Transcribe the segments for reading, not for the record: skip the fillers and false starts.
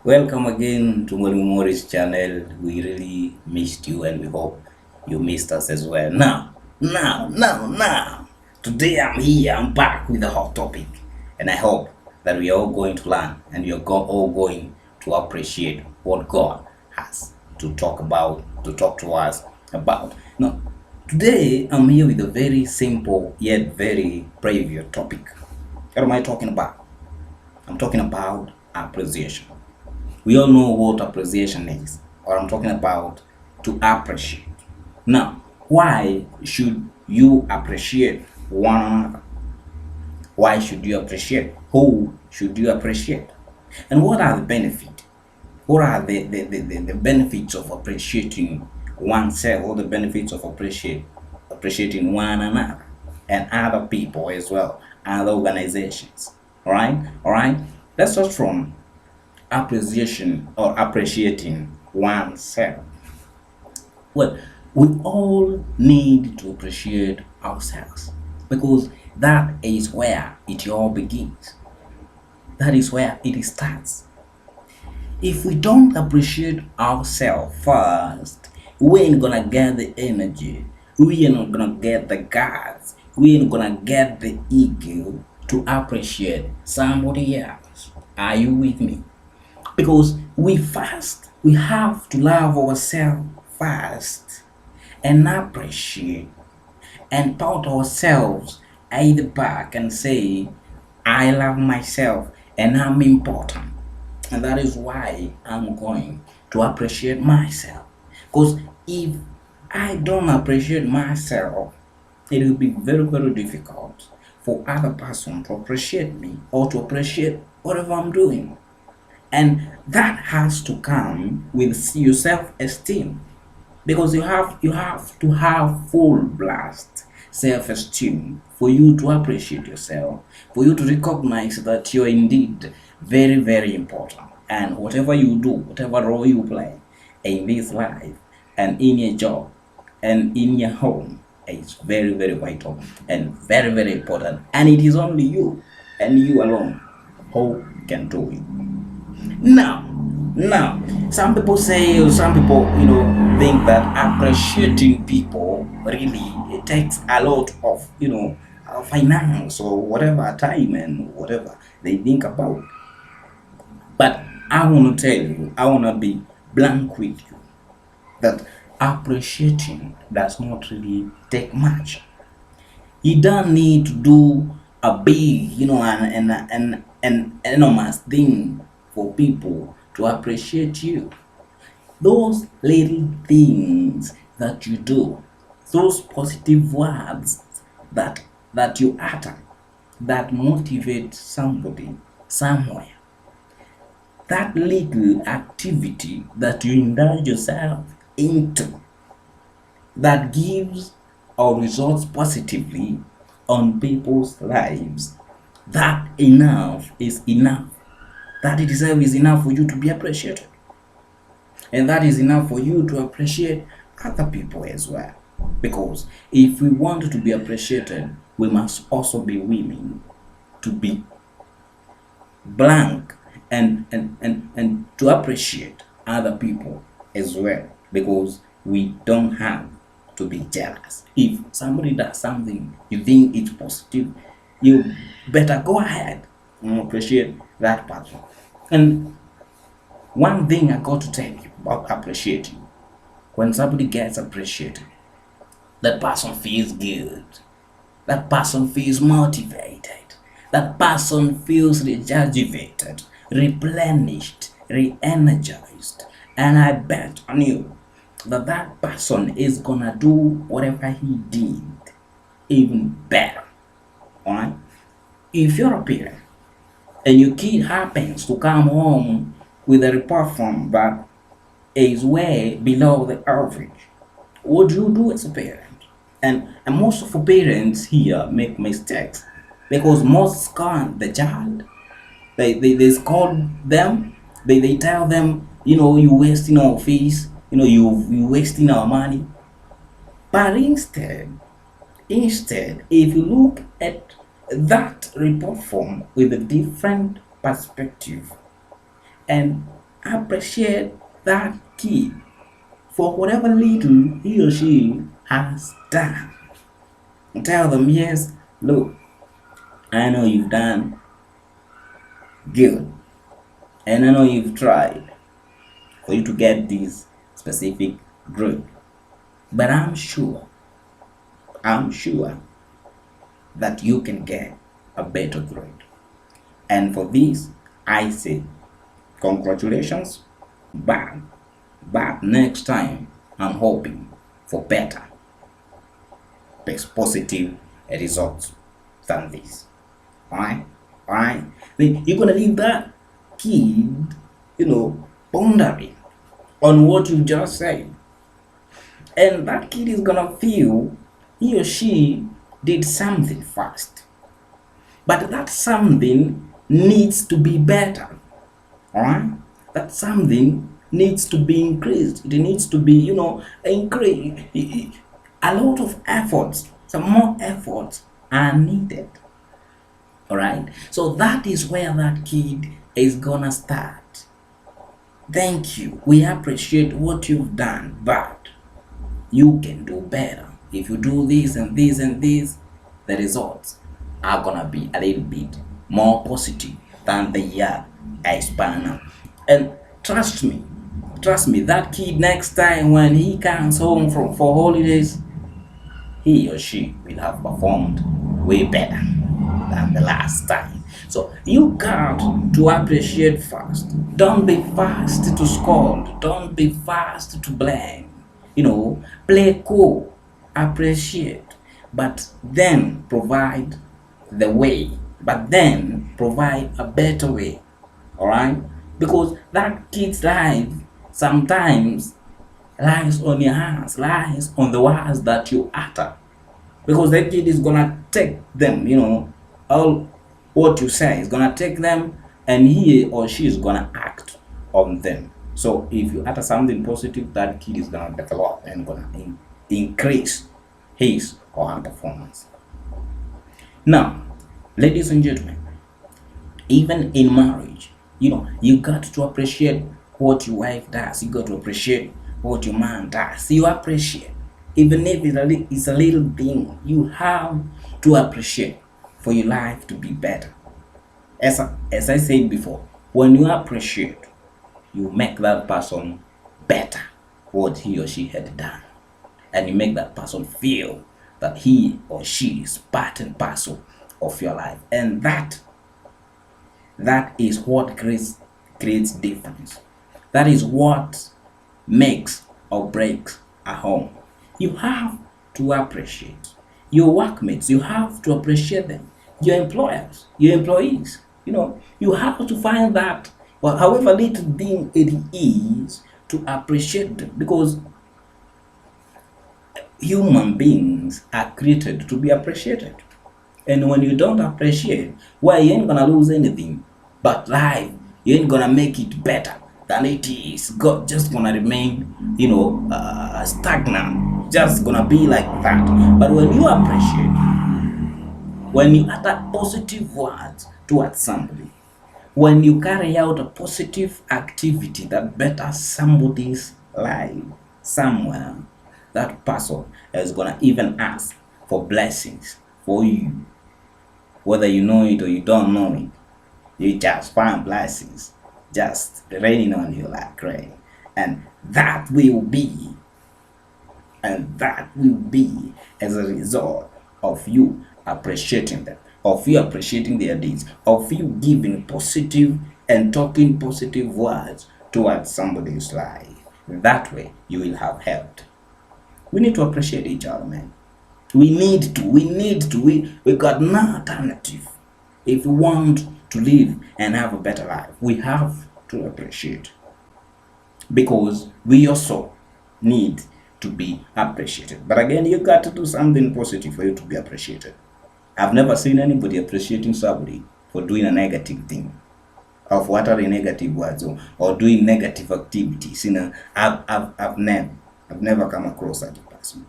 Welcome again to MwalimuMorris channel. We really missed you and we hope you missed us as well. Now. Today I'm here, I'm back with a hot topic. And I hope that we are all going to learn and we are all going to appreciate what God has to talk to us about. Now, today I'm here with a very simple yet very preview topic. What am I talking about? I'm talking about appreciation. We all know what appreciation is, or I'm talking about to appreciate. Now, why should you appreciate one another? Why should you appreciate? Who should you appreciate? And what are the benefits? What are the benefits of appreciating oneself, or the benefits of appreciating one another and other people as well, other organizations? All right. Let's start from appreciation or appreciating oneself. Well, we all need to appreciate ourselves because that is where it all begins. That is where it starts. If we don't appreciate ourselves first, we ain't gonna get the energy, we ain't not gonna get the guts, we ain't gonna get the ego to appreciate somebody else. Are you with me? Because we have to love ourselves first and appreciate and thought ourselves either back and say, I love myself and I'm important. And that is why I'm going to appreciate myself. Because if I don't appreciate myself, it will be very, very difficult for other person to appreciate me or to appreciate whatever I'm doing. And that has to come with your self-esteem, because you have to have full blast self-esteem for you to appreciate yourself, for you to recognize that you're indeed very, very important, and whatever you do, whatever role you play in this life and in your job and in your home is very, very vital and very, very important, and it is only you and you alone who can do it. Now, some people say, or some people, think that appreciating people really it takes a lot of, finance or whatever time and whatever they think about. But I want to tell you, I want to be blank with you that appreciating does not really take much. You don't need to do a big, an enormous thing for people to appreciate you. Those little things that you do, those positive words that you utter, that motivate somebody somewhere, that little activity that you indulge yourself into, that gives or results positively on people's lives, that enough is enough. That itself is enough for you to be appreciated. And that is enough for you to appreciate other people as well. Because if we want to be appreciated, we must also be willing to be blank and to appreciate other people as well. Because we don't have to be jealous. If somebody does something you think it's positive, you better go ahead and appreciate that person. And one thing I got to tell you about appreciating: when somebody gets appreciated, that person feels good, that person feels motivated, that person feels rejuvenated, replenished, re-energized, and I bet on you that that person is gonna do whatever he did even better. Alright? If you're a parent and your kid happens to come home with a report form that is way below the average, what do you do as a parent? And most of the parents here make mistakes because most scorn the child. They scold them. They tell them, you wasting our fees, you wasting our money. But instead, if you look at that report form with a different perspective and appreciate that kid for whatever little he or she has done. Tell them, yes, look, I know you've done good, and I know you've tried for you to get this specific grade, but I'm sure that you can get a better grade. And for this, I say, congratulations, but next time I'm hoping for better, positive results than this. Alright? Alright? Then you're gonna leave that kid, pondering on what you just said. And that kid is gonna feel he or she did something fast. But that something needs to be better. Alright? That something needs to be increased. It needs to be, increased. A lot of efforts, some more efforts are needed. Alright? So that is where that kid is gonna start. Thank you. We appreciate what you've done, but you can do better. If you do this and this and this, the results are gonna be a little bit more positive than they are as per now. And trust me, that kid next time when he comes home for holidays, he or she will have performed way better than the last time. So you got to appreciate first. Don't be fast to scold. Don't be fast to blame. Play cool, appreciate, but then provide the way. But then provide a better way. Alright? Because that kid's life sometimes lies on your hands, lies on the words that you utter. Because that kid is gonna take them, all what you say is gonna take them, and he or she is gonna act on them. So if you utter something positive, that kid is gonna develop and gonna increase his or her performance. Now, ladies and gentlemen, even in marriage, you got to appreciate what your wife does. You got to appreciate what your man does. You appreciate, even if it's a little thing, you have to appreciate for your life to be better. As I said before, when you appreciate, you make that person better what he or she had done, and you make that person feel that he or she is part and parcel of your life, and that is what creates difference. That is what makes or breaks a home. You have to appreciate your workmates. You have to appreciate them. Your employers, your employees. You have to find that, however little thing it is, to appreciate them, because human beings are created to be appreciated. And when you don't appreciate, you ain't gonna lose anything, but life, you ain't gonna make it better than it is. God just gonna remain, stagnant, just gonna be like that. But when you appreciate, when you utter positive words towards somebody, when you carry out a positive activity that betters somebody's life somewhere, that person is gonna even ask for blessings for you. Whether you know it or you don't know it, you just find blessings just raining on you like rain. And that will be as a result of you appreciating them, of you appreciating their deeds, of you giving positive and talking positive words towards somebody's life. That way you will have helped. We need to appreciate each other, man. We got no alternative. If we want to live and have a better life, we have to appreciate, because we also need to be appreciated. But again, you got to do something positive for you to be appreciated. I've never seen anybody appreciating somebody for doing a negative thing, or for uttering negative words, or doing negative activities. I've never come across such a person,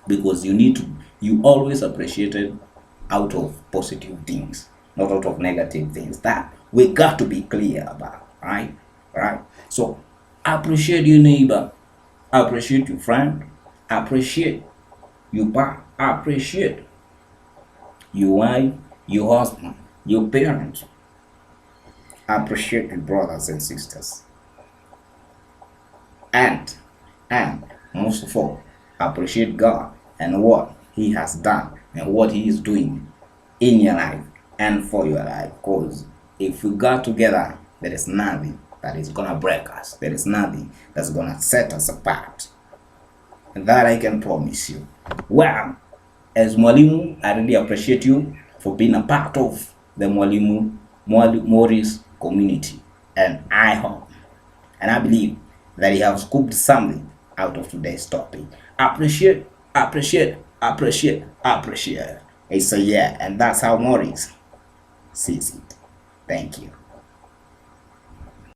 because you always appreciated out of positive things, not out of negative things. That we got to be clear about, right? So appreciate your neighbor, appreciate your friend, appreciate your partner, appreciate your wife, your husband, your parents, appreciate your brothers and sisters, and and most of all, appreciate God and what He has done and what He is doing in your life and for your life. Because if we got together, there is nothing that is gonna break us. There is nothing that's gonna set us apart. And that I can promise you. Well, as Mwalimu, I really appreciate you for being a part of the MwalimuMorris community. And I hope and I believe that you have scooped something out of today's topic. Appreciate, appreciate, appreciate, appreciate. It's a yeah, and that's how Morris sees it. Thank you.